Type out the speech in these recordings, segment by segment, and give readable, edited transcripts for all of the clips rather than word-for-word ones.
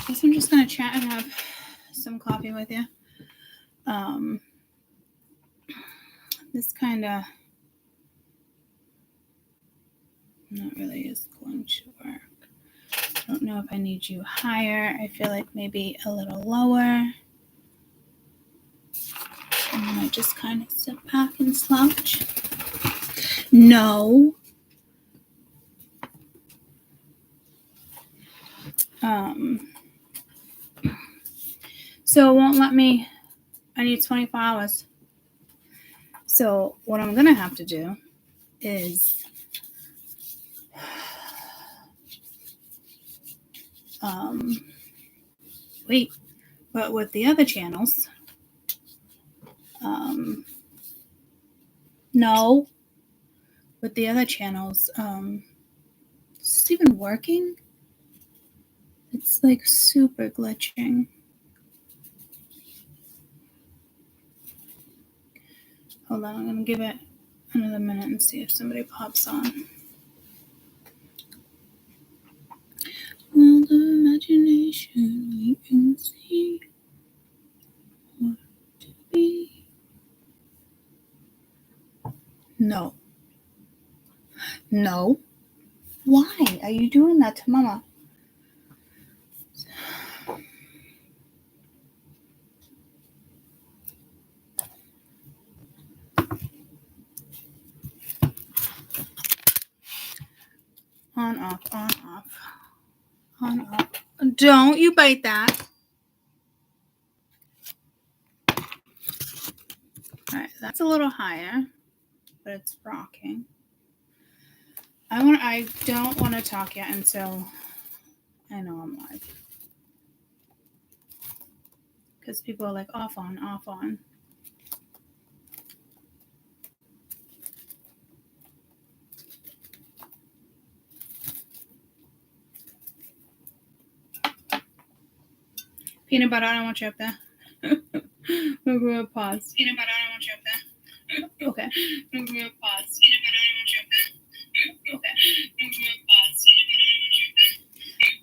guess I'm just going to chat and have some coffee with you. This kind of not really is going to work. I don't know if I need you higher. I feel like maybe a little lower. And then I just kind of sit back and slouch. No. So it won't let me. I need 24 hours. So what I'm going to have to do is wait, but with the other channels, no, with the other channels, is this even working? It's like super glitching. Hold on, I'm going to give it another minute and see if somebody pops on. Well, the imagination, you can see what to be. No. No. Why are you doing that to Mama? On, off, on, off. On, off. Don't you bite that. Alright, that's a little higher, but it's rocking. I don't want to talk yet until I know I'm live. Because people are like, off, on, off, on. Peanut butter, I don't want you up there. We're going to pause. Peanut butter, I don't want you up there. Okay. We're going to pause. Peanut butter, I don't want you up there. Okay. We're going to pause. Peanut butter, I don't want you up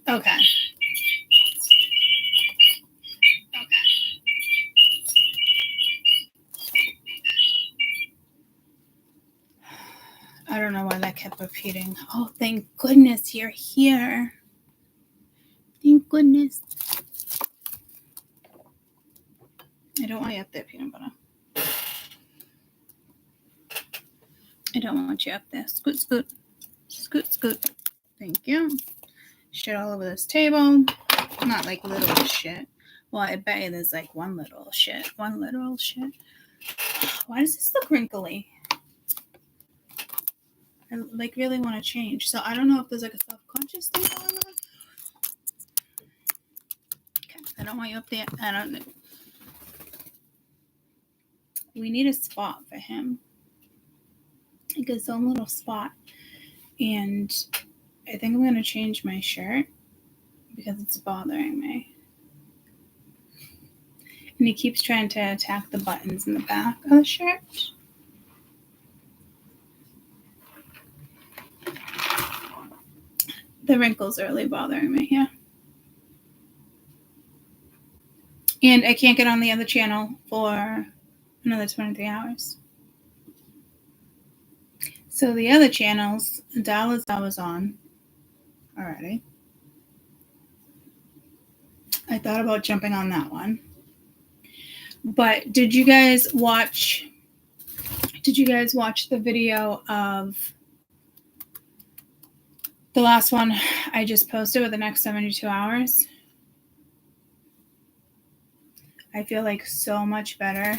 there. Okay. I don't know why that kept repeating. Oh, thank goodness you're here. Thank goodness. I don't want you up there, peanut butter. I don't want you up there. Scoot, scoot. Scoot, scoot. Thank you. Shit all over this table. Not like little shit. Well, I bet you there's like one literal shit. One literal shit. Why does this look wrinkly? I like really want to change. So I don't know if there's like a self-conscious thing going on. Okay, I don't want you up there. I don't know. We need a spot for him. Like his own little spot. And I think I'm going to change my shirt because it's bothering me. And he keeps trying to attack the buttons in the back of the shirt. The wrinkles are really bothering me, yeah. And I can't get on the other channel for another 23 hours. So the other channels, Dallas I was on already. I thought about jumping on that one. But did you guys watch the video of the last one I just posted with the next 72 hours? I feel like so much better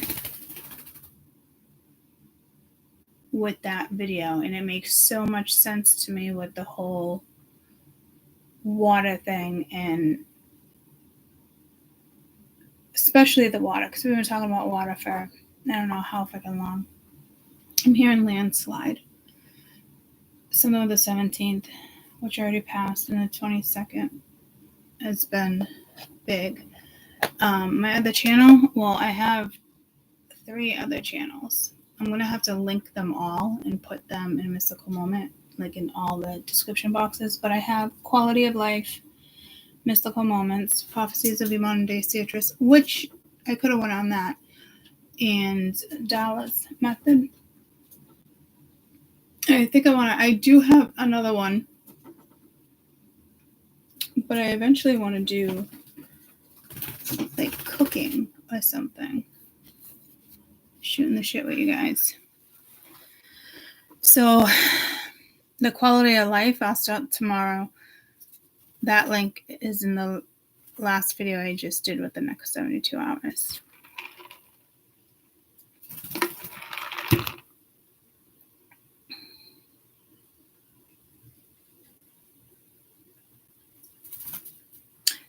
with that video, and it makes so much sense to me with the whole water thing, and especially the water, because we've been talking about water for I don't know how fucking long. I'm hearing landslide. Some of the 17th, which already passed, and the 22nd has been big. My other channel, well, I have 3 other channels. I'm going to have to link them all and put them in Mystical Moment, like in all the description boxes. But I have Quality of Life, Mystical Moments, Prophecies of Your Modern Day Citrus, which I could have went on that, and Dallas Method. I think I do have another one, but I eventually want to do like cooking or something. Shooting the shit with you guys. So the quality of life, I'll start tomorrow. That link is in the last video I just did with the next 72 hours.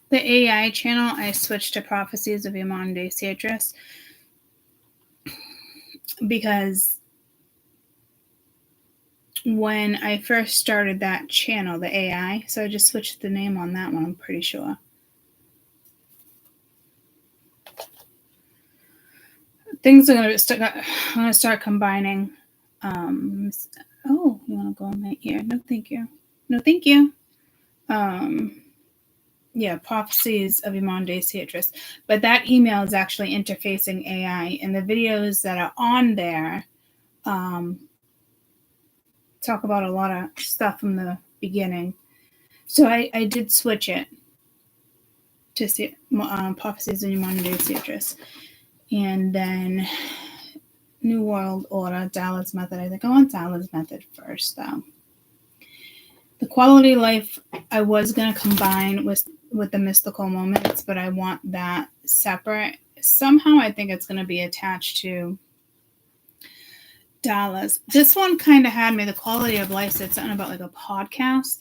The AI channel, I switched to Prophecies of Your Modern Day Citrus because when I first started that channel, the AI, so I just switched the name on that one, I'm pretty sure. Things are going to I'm going to start combining. Oh, you want to go on my ear? No, thank you. No, thank you. Yeah, Prophecies of Your Modern Day Citrus. But that email is actually interfacing AI, and the videos that are on there talk about a lot of stuff from the beginning. So I did switch it to Prophecies of Your Modern Day Citrus. And then New World Order, Dallas Method. I think I want Dallas Method first, though. The quality of life I was going to combine with the Mystical Moments, but I want that separate. Somehow I think it's going to be attached to Dallas. This one kind of had me, the quality of life said something about like a podcast.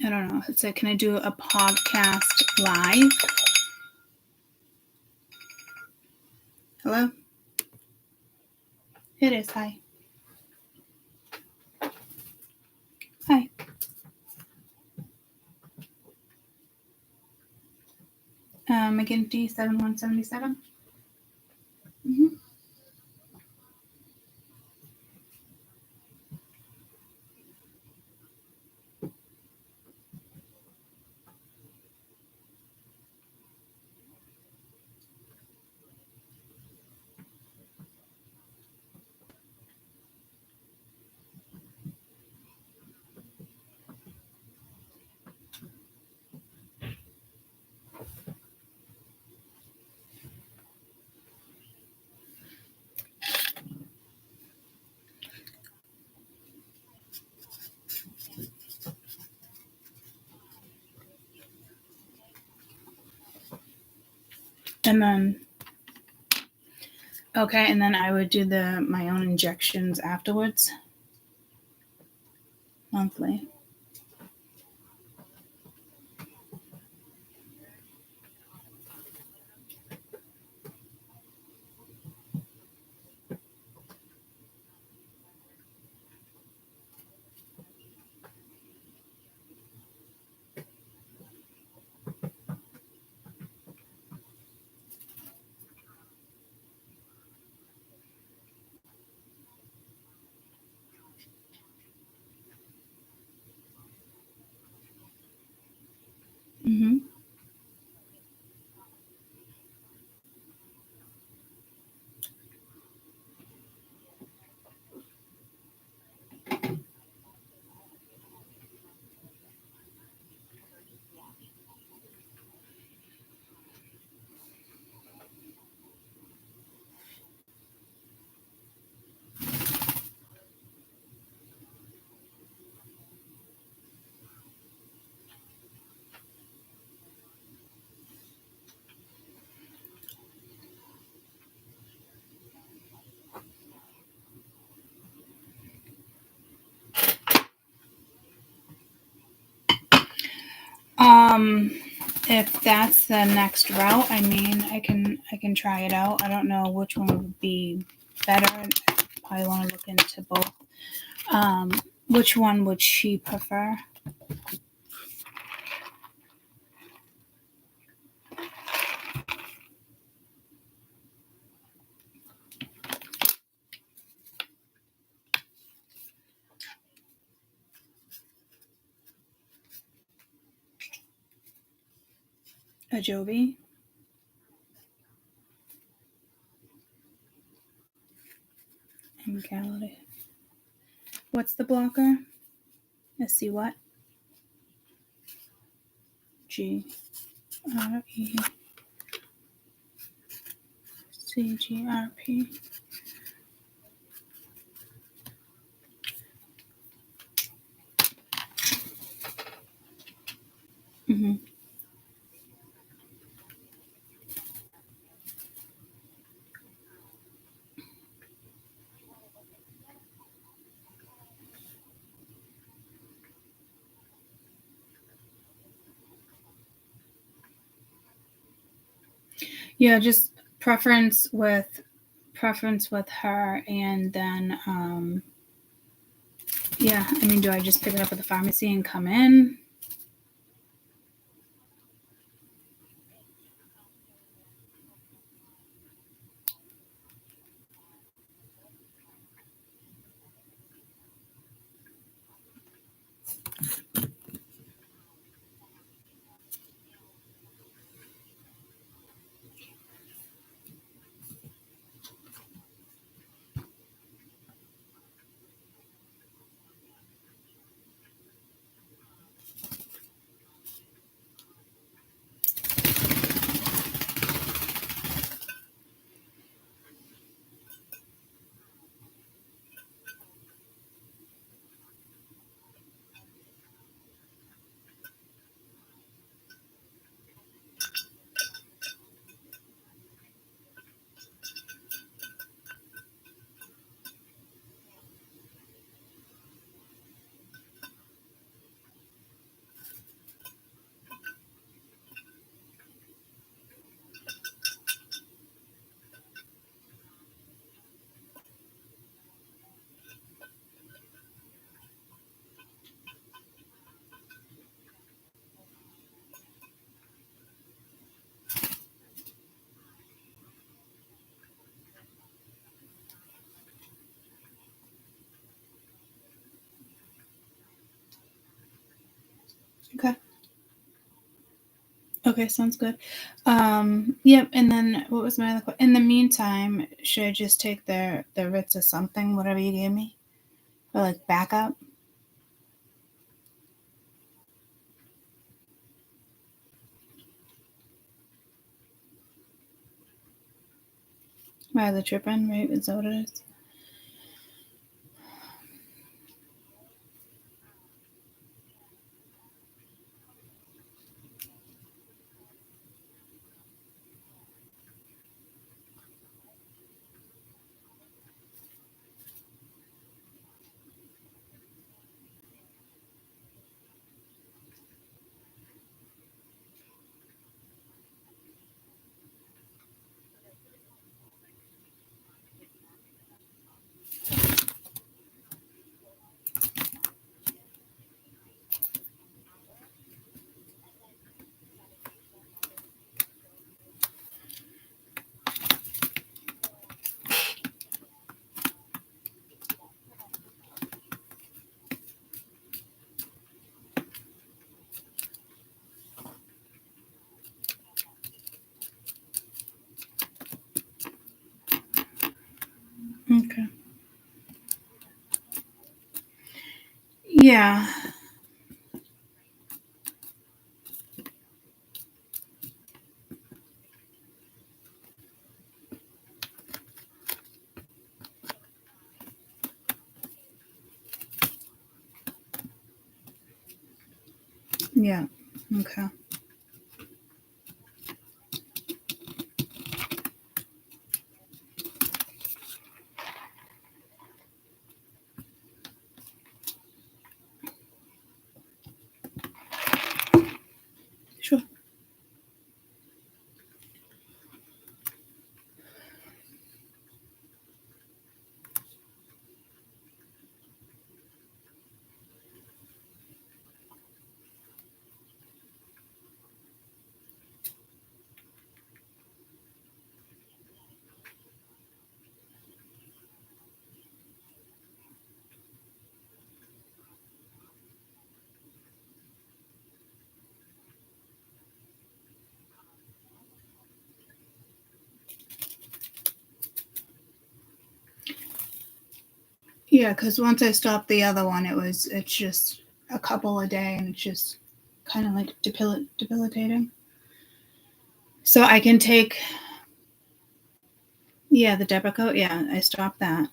I don't know. It said, can I do a podcast live? Hello? It is. Hi. Hi. McGinty 7177. Mm-hmm. And then, okay, and then I would do my own injections afterwards, monthly. Mm-hmm. If that's the next route, I mean, I can try it out. I don't know which one would be better. I probably want to look into both. Which one would she prefer? A Jovi. And Galaxy. What's the blocker? SC what? GRE. CGRP. Mm-hmm. Yeah, just preference with her, and then yeah, I mean, do I just pick it up at the pharmacy and come in? Okay. Okay, sounds good. Yep. And then what was my other question? In the meantime, should I just take the Ritz or something, whatever you gave me, or like backup? Rather tripping, right? Is that what it is? Okay. Yeah. Yeah. Okay. Sure. Yeah, because once I stopped the other one, it's just a couple a day, and it's just kind of like debilitating. So I can take, yeah, the Depakote. Yeah, I stopped that.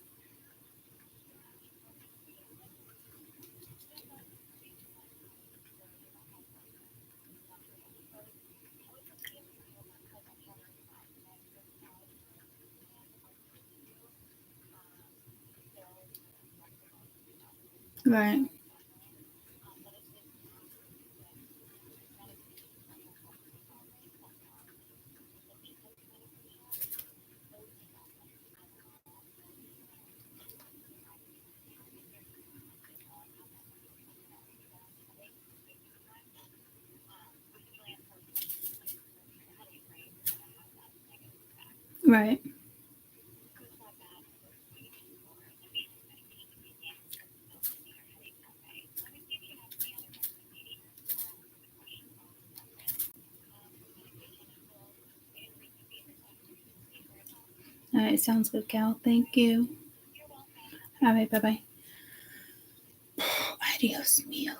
Right. Right. All right. Sounds good, Cal. Thank you. All right. Bye bye. Adios, míos.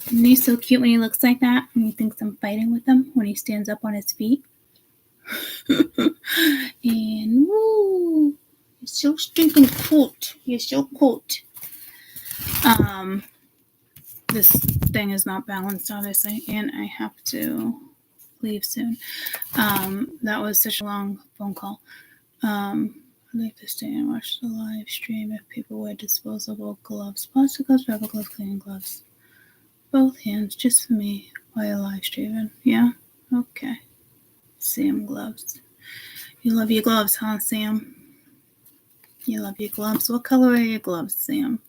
And he's so cute when he looks like that. When he thinks I'm fighting with him. When he stands up on his feet. And woo, you're so stinking cute. You're so cute. This thing is not balanced, obviously, and I have to leave soon. That was such a long phone call. I'd like to stay and watch the live stream if people wear disposable gloves, plastic gloves, rubber gloves, cleaning gloves. Both hands, just for me, while live streaming. Yeah? Okay. Sam gloves. You love your gloves, huh, Sam? You love your gloves. What color are your gloves, Sam?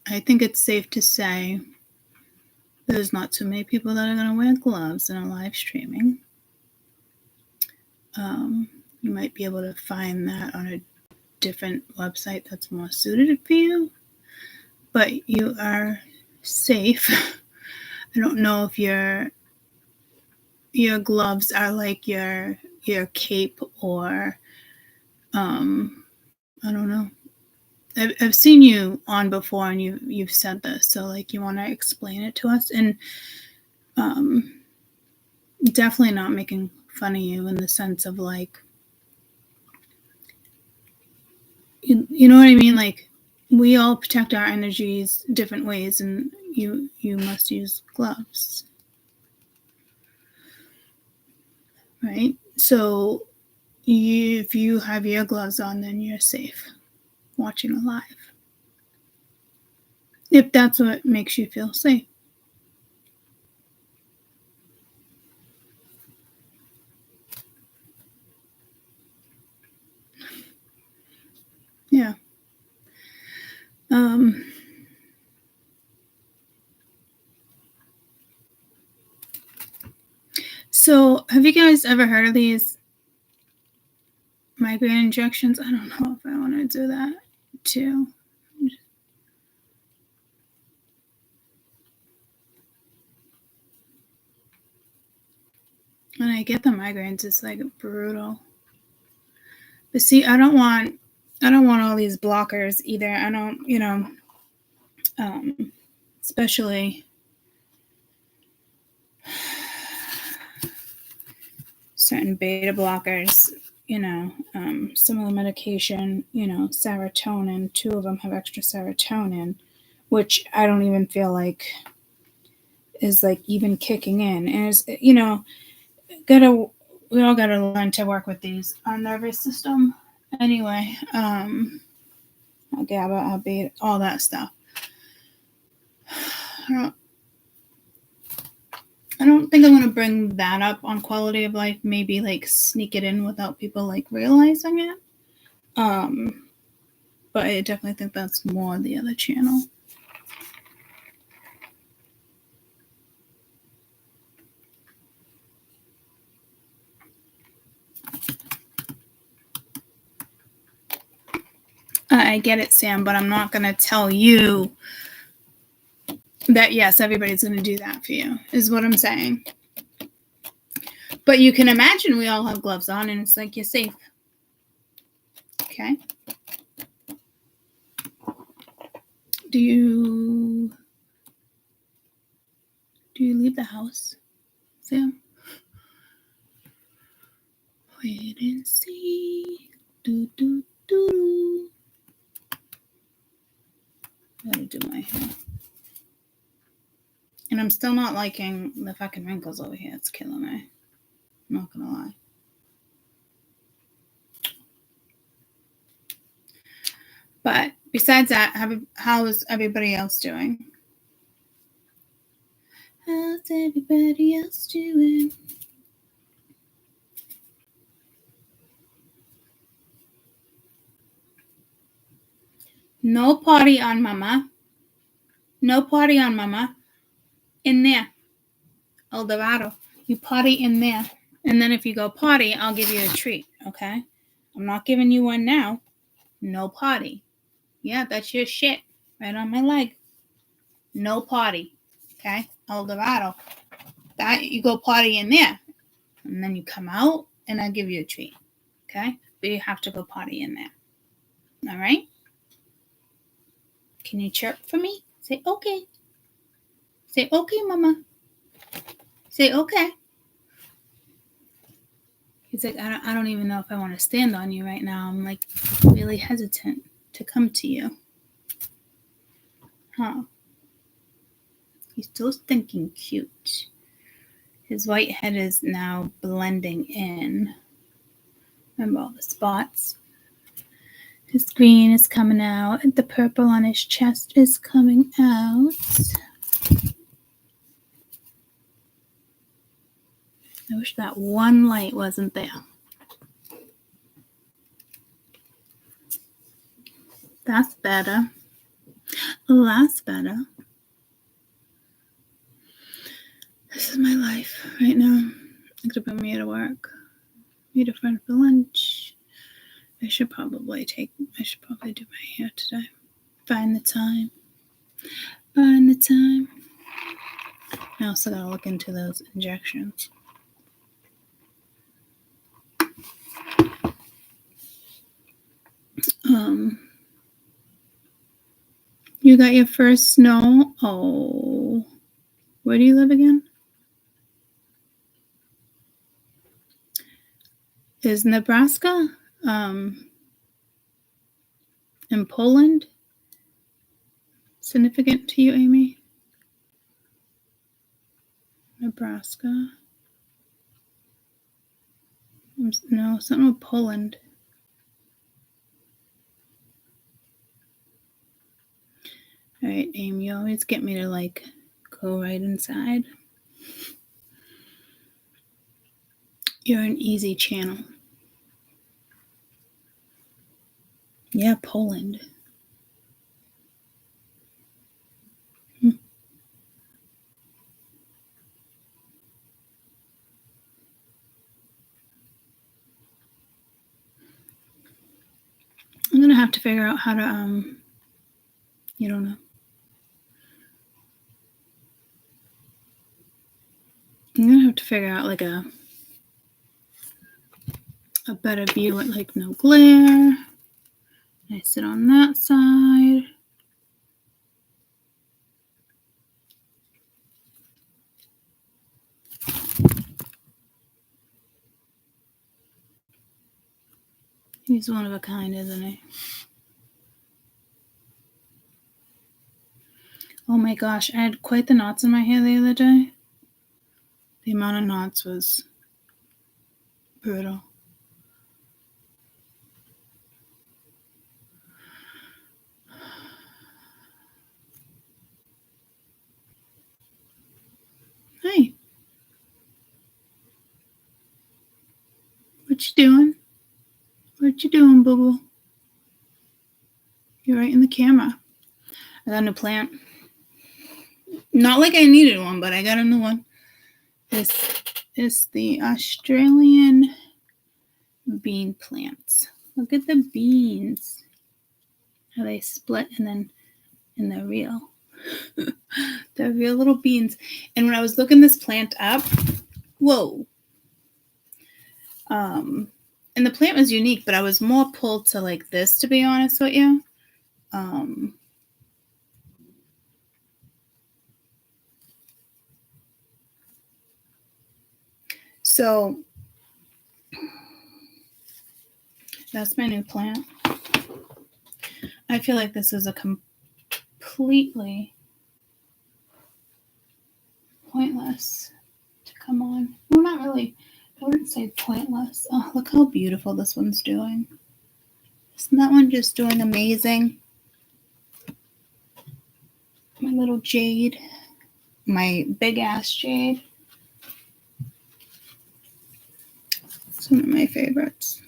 I think it's safe to say there's not too many people that are going to wear gloves in a live streaming. You might be able to find that on a different website that's more suited for you, but you are safe. I don't know if your gloves are like your cape or I don't know. I've seen you on before, and you've said this, so like you want to explain it to us, and definitely not making fun of you in the sense of like, you know what I mean? Like we all protect our energies different ways, and you must use gloves, right? So if you have your gloves on, then you're safe watching a live. If that's what makes you feel safe. Yeah. So have you guys ever heard of these migraine injections? I don't know if I want to do that too. When I get the migraines, it's like brutal. But see, I don't want all these blockers either. I don't, especially certain beta blockers, some of the medication, serotonin, 2 of them have extra serotonin, which I don't even feel like is like even kicking in. And it's, we all gotta learn to work with these, our nervous system. Anyway, GABA, albeit, all that stuff. I don't think I'm going to bring that up on quality of life. Maybe like sneak it in without people like realizing it. But I definitely think that's more the other channel. I get it, Sam, but I'm not going to tell you that, yes, everybody's going to do that for you, is what I'm saying. But you can imagine we all have gloves on, and it's like you're safe. Okay. Do you leave the house, Sam? Wait and see. Do do do. Gotta do my hair. And I'm still not liking the fucking wrinkles over here. It's killing me. I'm not gonna lie. But besides that, how's everybody else doing? How's everybody else doing? No party on mama. No party on mama. In there. El Dorado. You party in there. And then if you go potty, I'll give you a treat, okay? I'm not giving you one now. No potty. Yeah, that's your shit. Right on my leg. No potty. Okay? El Dorado. That you go potty in there. And then you come out and I'll give you a treat. Okay? But you have to go potty in there. Alright? Can you chirp for me? Say okay. Say okay, mama. Say okay. He's like, I don't even know if I want to stand on you right now. I'm like really hesitant to come to you. Huh. He's still thinking cute. His white head is now blending in. Remember all the spots? His green is coming out. The purple on his chest is coming out. I wish that one light wasn't there. That's better. That's better. This is my life right now. I could bring me to work. Meet a friend for lunch. I should probably do my hair today. Find the time. I also gotta look into those injections. You got your first snow? Oh. Where do you live again? Is Nebraska in Poland significant to you, Amy? Nebraska? No, something with Poland. All right, Amy, you always get me to go right inside. You're an easy channel. Yeah, Poland. I'm going to have to figure out how to, you don't know. I'm going to have to figure out a better view with no glare. I sit on that side. He's one of a kind, isn't he? Oh my gosh, I had quite the knots in my hair the other day. The amount of knots was brutal. Hey. What you doing? What you doing, boo-boo? You're right in the camera. I got a new plant. Not like I needed one, but I got a new one. This is the Australian bean plants. Look at the beans. How they split and then they're real. They're real little beans. And when I was looking this plant up, whoa. and the plant was unique, but I was more pulled to like this, to be honest with you. So that's my new plant. I feel like this is a completely pointless to come on. Well, not really. I wouldn't say pointless. Oh, look how beautiful this one's doing. Isn't that one just doing amazing? My little jade. My big ass jade. It's one of my favorites.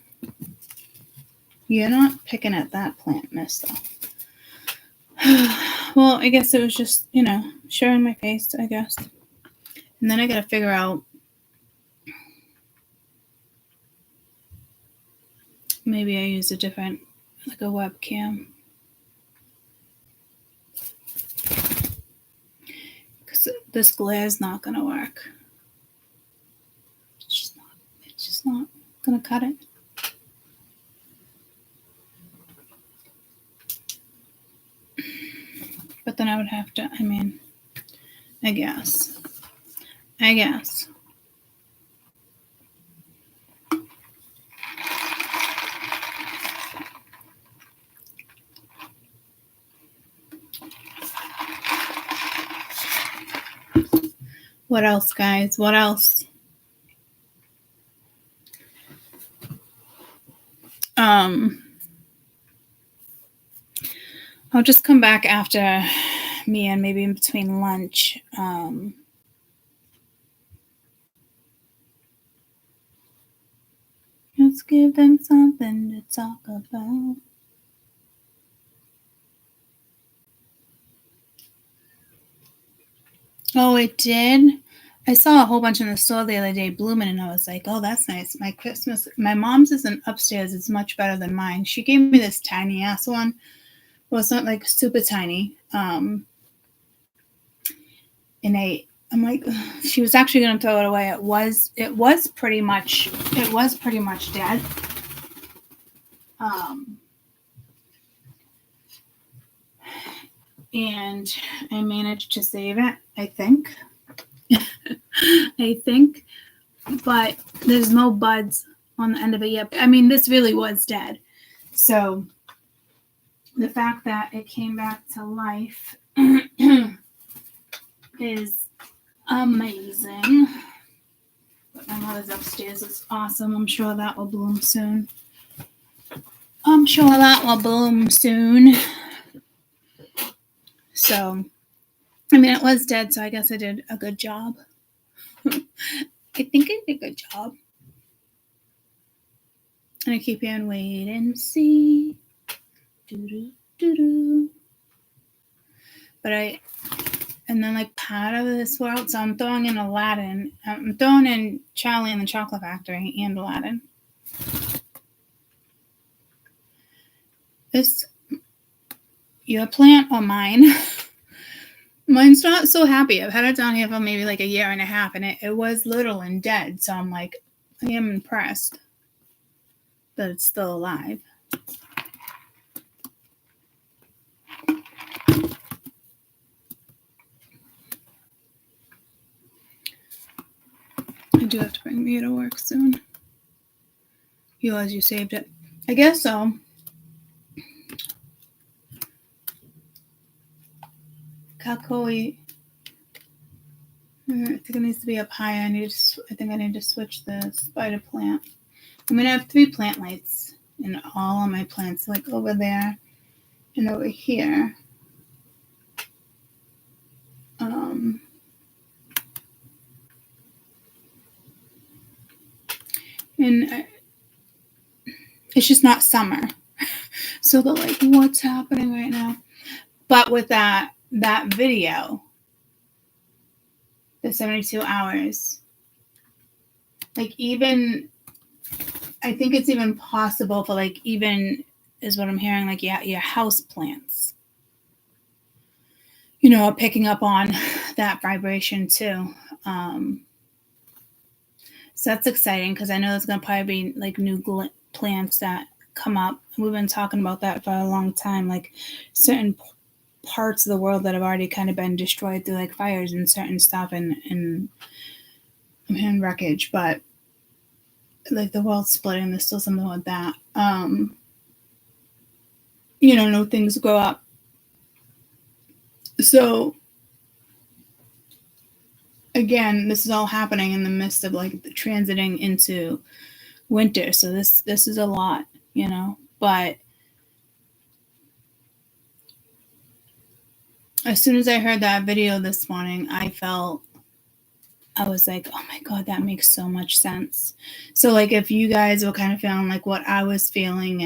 You're not picking at that plant, mister. Well, I guess it was just, showing my face, I guess. And then I gotta figure out, maybe I use a different, like a webcam. Because this glare is not gonna work. It's just not gonna cut it. But then I would have to, I guess. What else, guys? What else? I'll just come back after me and maybe in between lunch. Let's give them something to talk about. Oh, it did? I saw a whole bunch in the store the other day blooming, and I was like, oh, that's nice. My mom's isn't upstairs. It's much better than mine. She gave me this tiny ass one. Well, it's not like super tiny. And I'm like, she was actually going to throw it away. It was pretty much dead. And I managed to save it, I think. But there's no buds on the end of it yet. This really was dead. So the fact that it came back to life is amazing. But my mother's upstairs is awesome. I'm sure that will bloom soon. So, it was dead, so I guess I did a good job. I think I did a good job. And I keep hearing wait and see. Doo-doo-doo-doo. But and then like part of this world, so I'm throwing in Aladdin. I'm throwing in Charlie and the Chocolate Factory and Aladdin. This, your plant or mine? Mine's not so happy. I've had it down here for maybe like a year and a half, and it was little and dead. So I'm like, I am impressed that it's still alive. I do have to bring Mia to work soon. You realize you saved it? I guess so. Kakoi. I think it needs to be up higher. I think I need to switch the spider plant. I'm going to have 3 plant lights in all of my plants, like over there and over here. And it's just not summer. So they're like, what's happening right now? But with that video, the 72 hours, like even, I think it's even possible for like even, is what I'm hearing, like your house plants, are picking up on that vibration too. So that's exciting because I know there's going to probably be like new plants that come up. We've been talking about that for a long time, like certain parts of the world that have already kind of been destroyed through like fires and certain stuff and I'm hearing wreckage, but like the world's splitting, there's still something with that. No things grow up. So again, this is all happening in the midst of like the transiting into winter. So this is a lot, but as soon as I heard that video this morning, I was like, oh my God, that makes so much sense. So like if you guys were kind of feeling like what I was feeling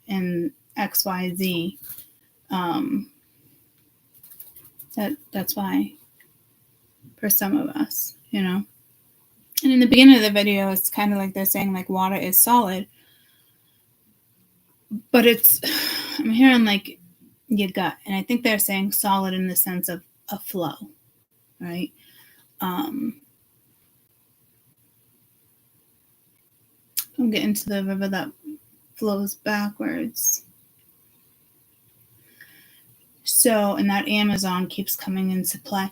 and XYZ, that's why for some of us, And in the beginning of the video, it's kind of like they're saying like water is solid, but I'm hearing like your gut, and I think they're saying solid in the sense of a flow, right? I'm getting to the river that flows backwards. So, and that Amazon keeps coming into play.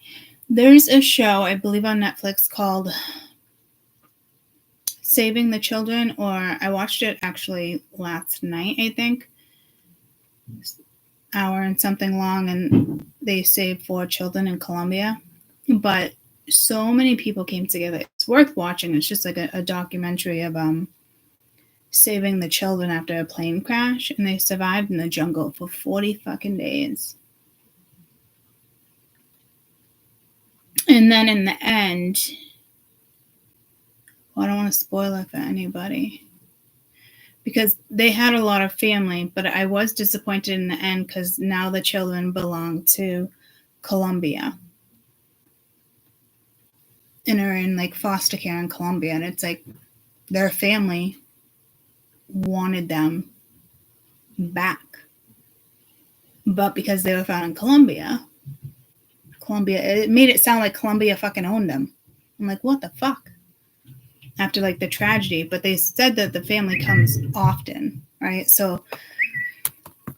There's a show, I believe on Netflix, called Saving the Children, or I watched it actually last night, I think. Hour and something long, and they saved 4 children in Colombia. But so many people came together. It's worth watching. It's just like a documentary of saving the children after a plane crash, and they survived in the jungle for 40 fucking days. And then in the end, I don't want to spoil it for anybody because they had a lot of family, but I was disappointed in the end because now the children belong to Colombia and are in like foster care in Colombia, and it's like their family wanted them back, but because they were found in Colombia, it made it sound like Colombia fucking owned them. I'm like, what the fuck? After like the tragedy, but they said that the family comes often, right? So I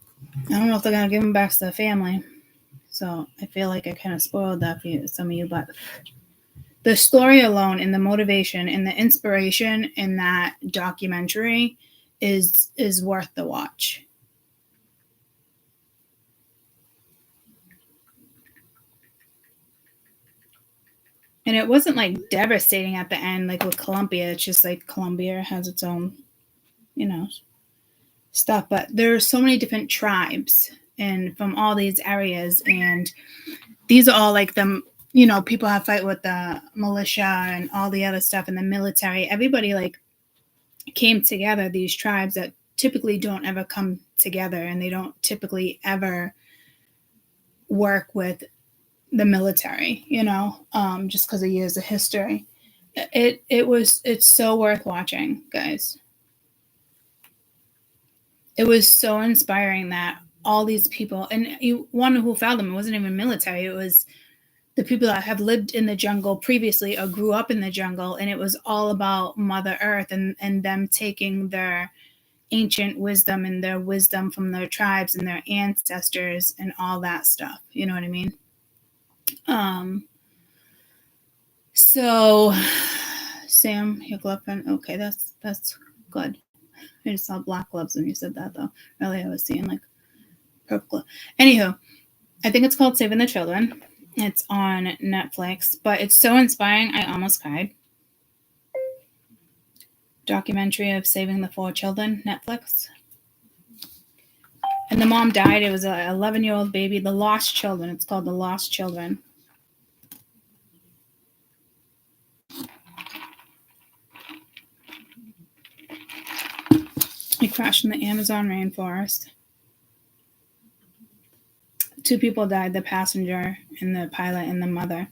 don't know if they're gonna give them back to the family. So I feel like I kind of spoiled that for some of you, but the story alone and the motivation and the inspiration in that documentary is worth the watch. And it wasn't like devastating at the end, like with Colombia. It's just like Colombia has its own, stuff. But there are so many different tribes and from all these areas. And these are all like the, people have fight with the militia and all the other stuff in the military. Everybody like came together, these tribes that typically don't ever come together, and they don't typically ever work with the military, just because of years of history. It's so worth watching, guys. It was so inspiring that all these people, and you wonder who found them. It wasn't even military. It was the people that have lived in the jungle previously or grew up in the jungle, and it was all about Mother Earth and them taking their ancient wisdom and their wisdom from their tribes and their ancestors and all that stuff. You know what I mean? So Sam, your glove pen. Okay, that's good. I just saw black gloves when you said that, though. Really, I was seeing like purple glove. Anywho, I think it's called Saving the Children. It's on Netflix, but it's so inspiring. I almost cried. Documentary of saving the 4 children, Netflix. And the mom died. It was an 11-year-old baby. The Lost Children. It's called The Lost Children. It crashed in the Amazon rainforest. 2 people died, the passenger and the pilot and the mother.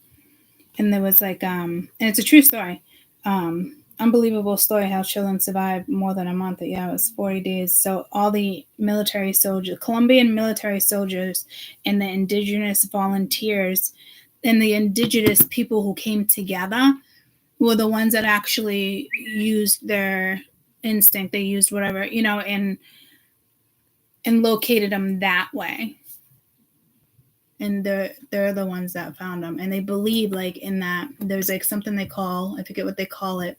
And there was like, and it's a true story. Unbelievable story how children survived more than a month. Yeah, it was 40 days. So all the military soldiers, Colombian military soldiers, and the indigenous volunteers, and the indigenous people who came together were the ones that actually used their instinct. They used whatever, and located them that way. And they're the ones that found them. And they believe, like, in that there's like something they call, I forget what they call it,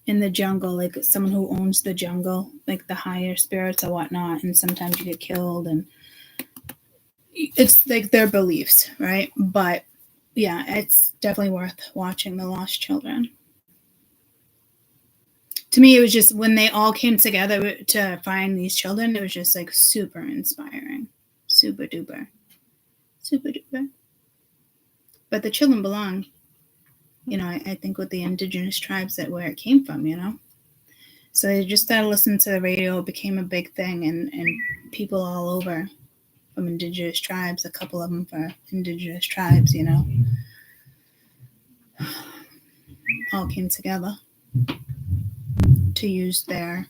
in the jungle, like someone who owns the jungle, like the higher spirits or whatnot. And sometimes you get killed, and it's like their beliefs, right? But yeah, it's definitely worth watching The Lost Children. To me, it was just when they all came together to find these children, it was just like super inspiring. Super duper. Super duper. But the children belong, I think, with the indigenous tribes that where it came from, So they just started listening to the radio. It became a big thing, and people all over from indigenous tribes, a couple of them for indigenous tribes, all came together to use their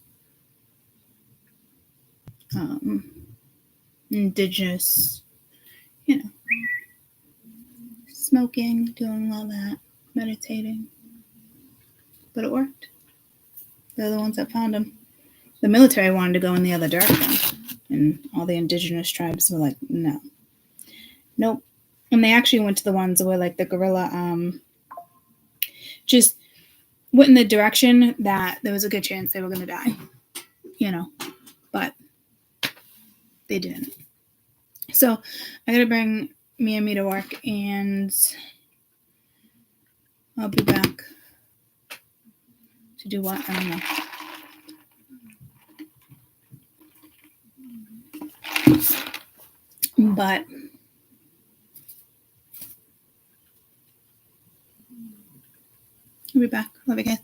indigenous, smoking, doing all that, meditating. But it worked. They're the ones that found them. The military wanted to go in the other direction, and all the indigenous tribes were like, no. Nope. And they actually went to the ones where, like, the guerrilla just went in the direction that there was a good chance they were going to die, but they didn't. So I got to bring me to work, and I'll be back to do what? I don't know. But I'll be back. Love you guys.